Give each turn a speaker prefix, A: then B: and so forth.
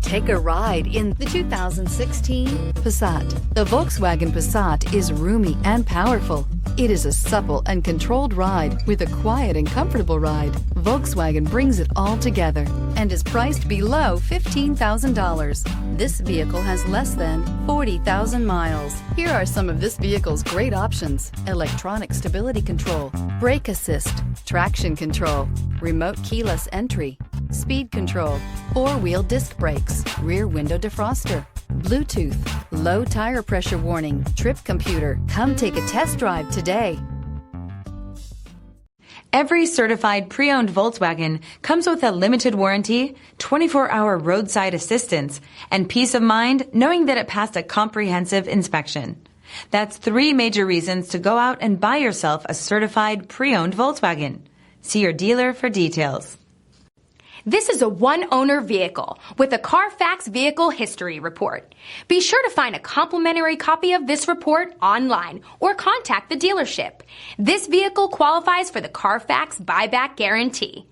A: Take a ride in the 2016 Passat. The Volkswagen Passat is roomy and powerful. It is a supple and controlled ride with a quiet and comfortable ride. Volkswagen brings it all together and is priced below $15,000. This vehicle has less than 40,000 miles. Here are some of this vehicle's great options: electronic stability control, brake assist, traction control, remote keyless entry, speed control, four-wheel disc brakes, rear window defroster, Bluetooth, low tire pressure warning, trip computer. Come take a test drive today.
B: Every certified pre-owned Volkswagen comes with a limited warranty, 24-hour roadside assistance, and peace of mind knowing that it passed a comprehensive inspection. That's 3 major reasons to go out and buy yourself a certified pre-owned Volkswagen. See your dealer for details.
C: This is a one-owner vehicle with a CARFAX Vehicle History Report. Be sure to find a complimentary copy of this report online or contact the dealership. This vehicle qualifies for the CARFAX Buyback Guarantee.